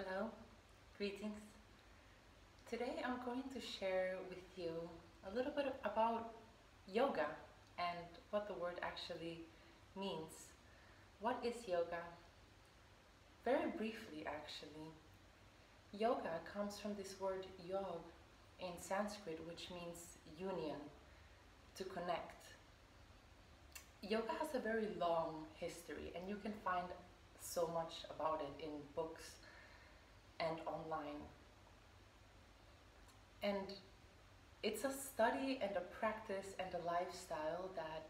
Hello, greetings. Today I'm going to share with you a little bit about yoga and what the word actually means. What is yoga? Very briefly, actually, yoga comes from this word yog in Sanskrit, which means union, to connect. Yoga has a very long history, and you can find so much about it in books and online. And it's a study and a practice and a lifestyle that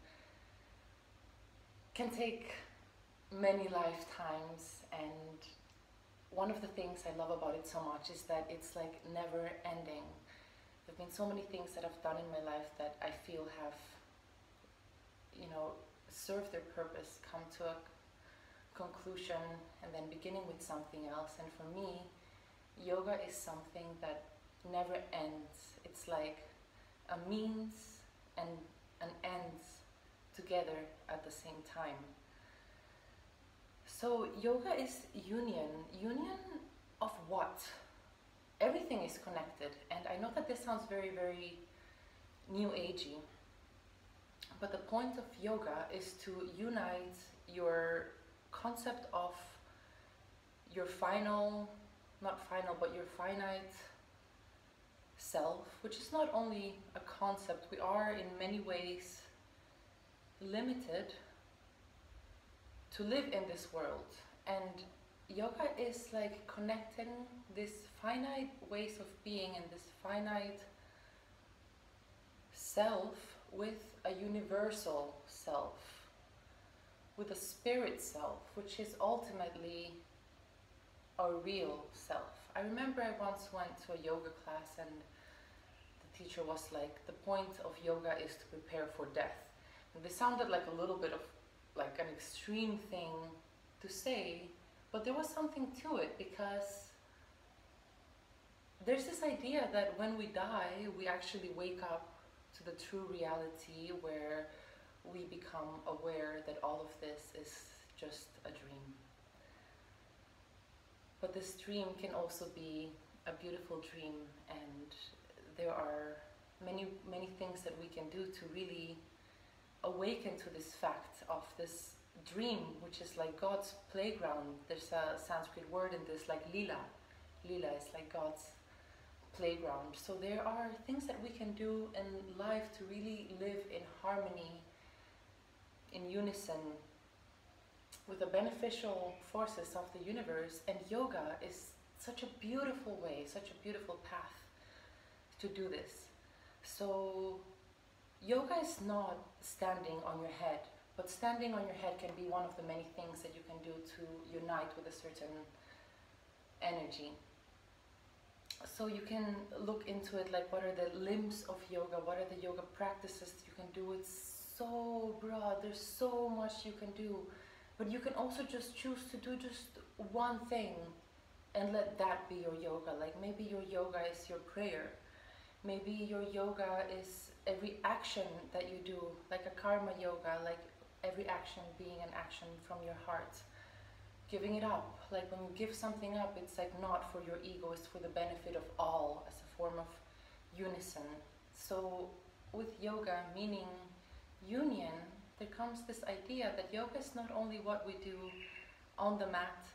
can take many lifetimes, and one of the things I love about it so much is that it's like never ending. There have been so many things that I've done in my life that I feel have, served their purpose, come to a conclusion, and then beginning with something else. And for me, yoga is something that never ends. It's like a means and an ends together at the same time. So yoga is union. Union of what? Everything is connected. And I know that this sounds very, very new agey, but the point of yoga is to unite your concept of your your finite self, which is not only a concept. We are in many ways limited to live in this world, and yoga is like connecting this finite ways of being and this finite self with a universal self, with a spirit self, which is ultimately our real self. I remember I once went to a yoga class, and the teacher was like, the point of yoga is to prepare for death. And this sounded like a little bit of like an extreme thing to say, but there was something to it, because there's this idea that when we die, we actually wake up to the true reality, where we become aware that all of this is just a dream. But this dream can also be a beautiful dream, and there are many, many things that we can do to really awaken to this fact of this dream, which is like God's playground. There's a Sanskrit word in this, like lila. Lila is like God's playground. So there are things that we can do in life to really live in harmony, in unison with the beneficial forces of the universe. And yoga is such a beautiful way, such a beautiful path to do this. So yoga is not standing on your head, but standing on your head can be one of the many things that you can do to unite with a certain energy. So you can look into it, like what are the limbs of yoga, what are the yoga practices that you can do. It's so broad, there's so much you can do, but you can also just choose to do just one thing and let that be your yoga. Like maybe your yoga is your prayer, maybe your yoga is every action that you do, like a karma yoga, like every action being an action from your heart. Giving it up, like when you give something up, it's like not for your ego, it's for the benefit of all, as a form of unison. So with yoga, meaning union, there comes this idea that yoga is not only what we do on the mat,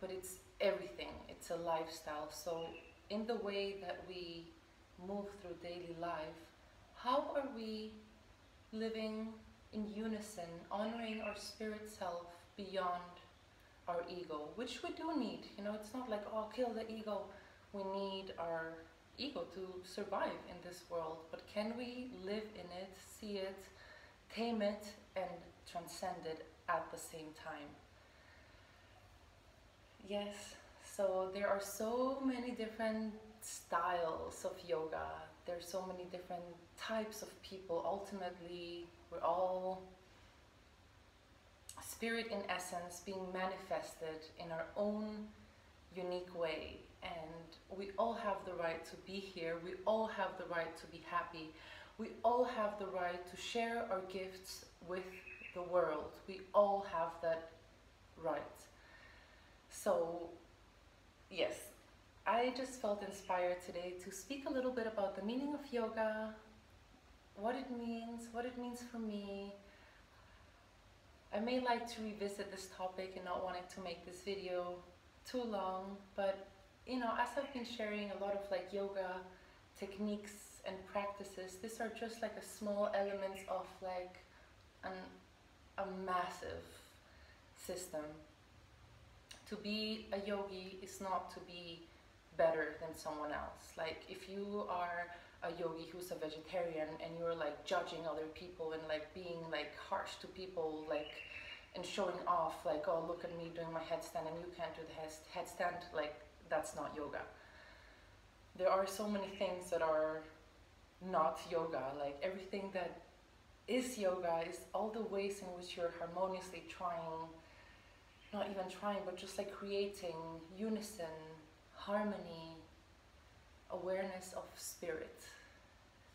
but it's everything. It's a lifestyle. So in the way that we move through daily life, how are we living in unison, honoring our spirit self beyond our ego, which we do need. It's not like, oh, kill the ego. We need our ego to survive in this world, but can we live in it, see it, tame it, and transcend it at the same time? Yes, so there are so many different styles of yoga. There's so many different types of people. Ultimately, we're all spirit in essence being manifested in our own unique way, and we all have the right to be here. We all have the right to be happy. We all have the right to share our gifts with the world. We all have that right. So yes, I just felt inspired today to speak a little bit about the meaning of yoga, what it means for me. I may like to revisit this topic and not wanting to make this video too long, but you know, as I've been sharing a lot of like yoga techniques and practices, these are just like a small elements of like a massive system. To be a yogi is not to be better than someone else. Like if you are a yogi who's a vegetarian and you're like judging other people and like being like harsh to people, like, and showing off like, oh, look at me doing my headstand and you can't do the headstand, like that's not yoga. There are so many things that are not yoga. Like everything that is yoga is all the ways in which you're harmoniously trying, not even trying, but just like creating unison, harmony, awareness of spirit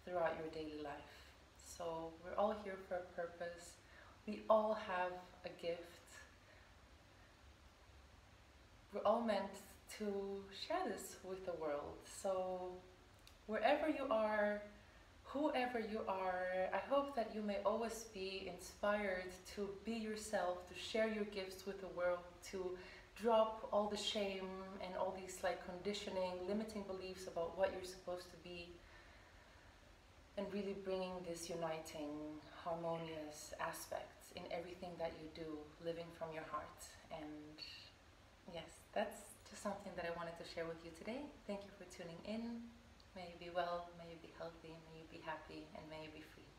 throughout your daily life. So we're all here for a purpose. We all have a gift. We're all meant to share this with the world. So wherever you are, whoever you are, I hope that you may always be inspired to be yourself, to share your gifts with the world, to drop all the shame and all these like conditioning, limiting beliefs about what you're supposed to be, and really bringing this uniting, harmonious aspect in everything that you do, living from your heart. And yes, that's just something that I wanted to share with you today. Thank you for tuning in. May you be well, may you be healthy, may you be happy, and may you be free.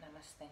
Namaste.